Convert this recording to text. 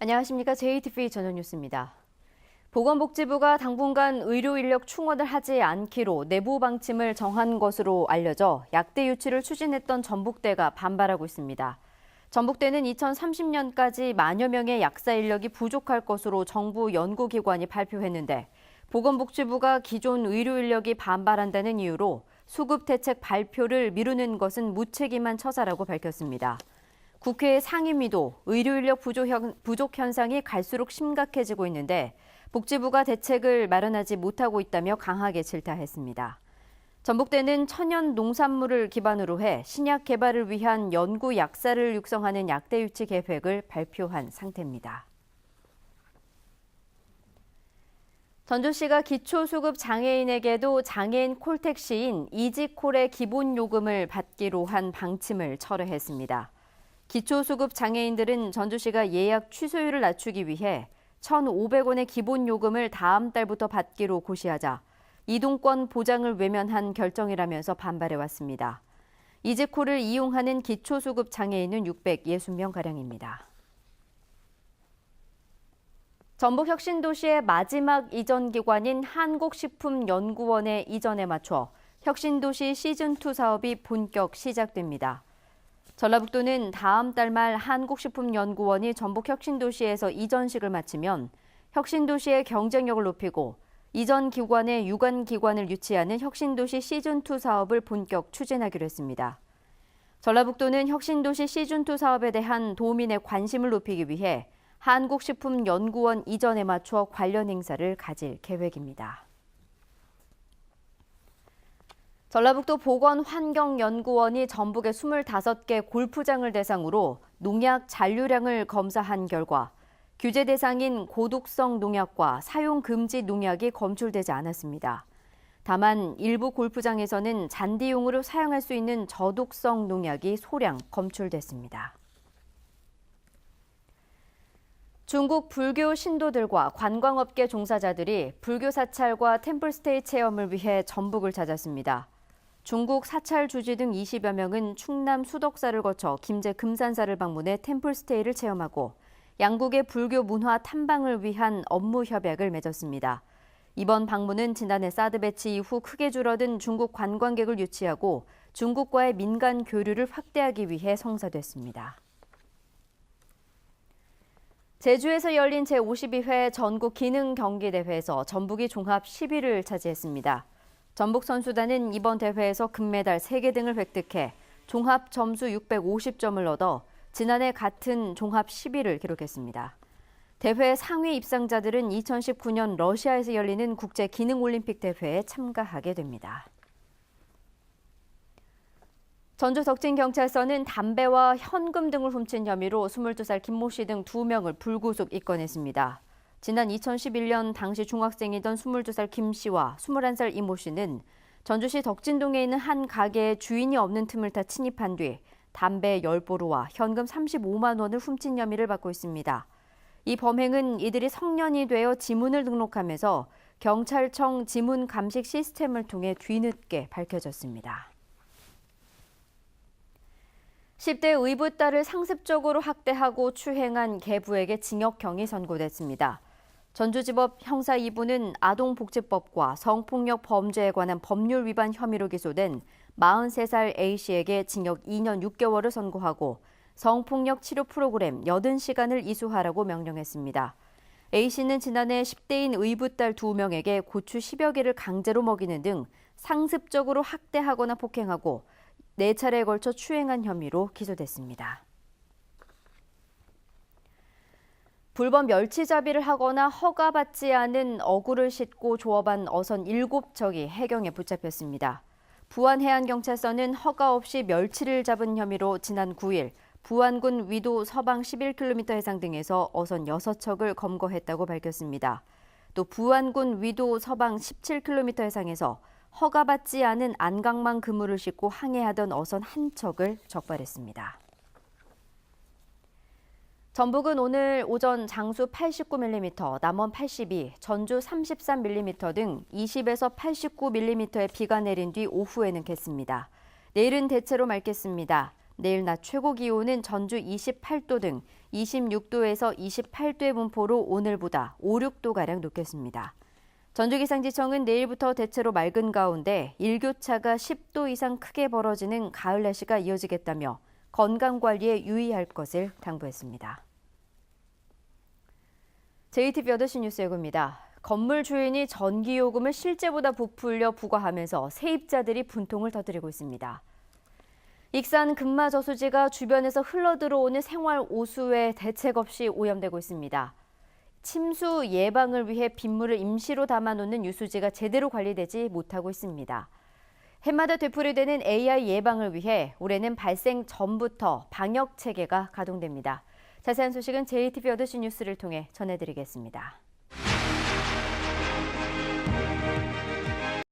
안녕하십니까. JTBC 저녁 뉴스입니다. 보건복지부가 당분간 의료 인력 충원을 하지 않기로 내부 방침을 정한 것으로 알려져 약대 유치를 추진했던 전북대가 반발하고 있습니다. 전북대는 2030년까지 만여 명의 약사 인력이 부족할 것으로 정부 연구기관이 발표했는데 보건복지부가 기존 의료 인력이 반발한다는 이유로 수급 대책 발표를 미루는 것은 무책임한 처사라고 밝혔습니다. 국회 상임위도 의료 인력 부족 현상이 갈수록 심각해지고 있는데 복지부가 대책을 마련하지 못하고 있다며 강하게 질타했습니다. 전북대는 천연 농산물을 기반으로 해 신약 개발을 위한 연구 약사를 육성하는 약대 유치 계획을 발표한 상태입니다. 전주시가 기초수급 장애인에게도 장애인 콜택시인 이지콜의 기본 요금을 받기로 한 방침을 철회했습니다. 기초수급 장애인들은 전주시가 예약 취소율을 낮추기 위해 1,500원의 기본 요금을 다음 달부터 받기로 고시하자 이동권 보장을 외면한 결정이라면서 반발해왔습니다. 이지콜을 이용하는 기초수급 장애인은 660명가량입니다. 전북 혁신도시의 마지막 이전 기관인 한국식품연구원의 이전에 맞춰 혁신도시 시즌2 사업이 본격 시작됩니다. 전라북도는 다음 달 말 한국식품연구원이 전북 혁신도시에서 이전식을 마치면 혁신도시의 경쟁력을 높이고 이전 기관의 유관 기관을 유치하는 혁신도시 시즌2 사업을 본격 추진하기로 했습니다. 전라북도는 혁신도시 시즌2 사업에 대한 도민의 관심을 높이기 위해 한국식품연구원 이전에 맞춰 관련 행사를 가질 계획입니다. 전라북도 보건환경연구원이 전북의 25개 골프장을 대상으로 농약 잔류량을 검사한 결과 규제 대상인 고독성 농약과 사용 금지 농약이 검출되지 않았습니다. 다만 일부 골프장에서는 잔디용으로 사용할 수 있는 저독성 농약이 소량 검출됐습니다. 중국 불교 신도들과 관광업계 종사자들이 불교 사찰과 템플스테이 체험을 위해 전북을 찾았습니다. 중국 사찰 주지 등 20여 명은 충남 수덕사를 거쳐 김제 금산사를 방문해 템플스테이를 체험하고 양국의 불교 문화 탐방을 위한 업무 협약을 맺었습니다. 이번 방문은 지난해 사드 배치 이후 크게 줄어든 중국 관광객을 유치하고 중국과의 민간 교류를 확대하기 위해 성사됐습니다. 제주에서 열린 제52회 전국 기능 경기 대회에서 전북이 종합 10위를 차지했습니다. 전북 선수단은 이번 대회에서 금메달 3개 등을 획득해 종합 점수 650점을 얻어 지난해 같은 종합 10위를 기록했습니다. 대회 상위 입상자들은 2019년 러시아에서 열리는 국제 기능 올림픽 대회에 참가하게 됩니다. 전주 덕진경찰서는 담배와 현금 등을 훔친 혐의로 22살 김모 씨 등 2명을 불구속 입건했습니다. 지난 2011년 당시 중학생이던 22살 김 씨와 21살 이모 씨는 전주시 덕진동에 있는 한 가게에 주인이 없는 틈을 타 침입한 뒤 담배 10보루와 현금 35만 원을 훔친 혐의를 받고 있습니다. 이 범행은 이들이 성년이 되어 지문을 등록하면서 경찰청 지문 감식 시스템을 통해 뒤늦게 밝혀졌습니다. 10대 의붓 딸을 상습적으로 학대하고 추행한 계부에게 징역형이 선고됐습니다. 전주지법 형사 2부는 아동복지법과 성폭력 범죄에 관한 법률 위반 혐의로 기소된 43살 A씨에게 징역 2년 6개월을 선고하고 성폭력 치료 프로그램 80시간을 이수하라고 명령했습니다. A씨는 지난해 10대인 의붓 딸 2명에게 고추 10여 개를 강제로 먹이는 등 상습적으로 학대하거나 폭행하고 4차례에 걸쳐 추행한 혐의로 기소됐습니다. 불법 멸치잡이를 하거나 허가받지 않은 어구를 싣고 조업한 어선 7척이 해경에 붙잡혔습니다. 부안해안경찰서는 허가 없이 멸치를 잡은 혐의로 지난 9일 부안군 위도 서방 11km 해상 등에서 어선 6척을 검거했다고 밝혔습니다. 또 부안군 위도 서방 17km 해상에서 허가받지 않은 안강망 그물을 싣고 항해하던 어선 1척을 적발했습니다. 전북은 오늘 오전 장수 89mm, 남원 82, 전주 33mm 등 20에서 89mm의 비가 내린 뒤 오후에는 겠습니다. 내일은 대체로 맑겠습니다. 내일 낮 최고 기온은 전주 28도 등 26도에서 28도의 분포로 오늘보다 5, 6도가량 높겠습니다. 전주기상지청은 내일부터 대체로 맑은 가운데 일교차가 10도 이상 크게 벌어지는 가을 날씨가 이어지겠다며 건강관리에 유의할 것을 당부했습니다. JTBC 8시 뉴스 예고입니다. 건물 주인이 전기요금을 실제보다 부풀려 부과하면서 세입자들이 분통을 터뜨리고 있습니다. 익산 금마저수지가 주변에서 흘러들어오는 생활 오수에 대책 없이 오염되고 있습니다. 침수 예방을 위해 빗물을 임시로 담아놓는 유수지가 제대로 관리되지 못하고 있습니다. 해마다 되풀이되는 AI 예방을 위해 올해는 발생 전부터 방역 체계가 가동됩니다. 자세한 소식은 JTBC 8시 뉴스를 통해 전해드리겠습니다.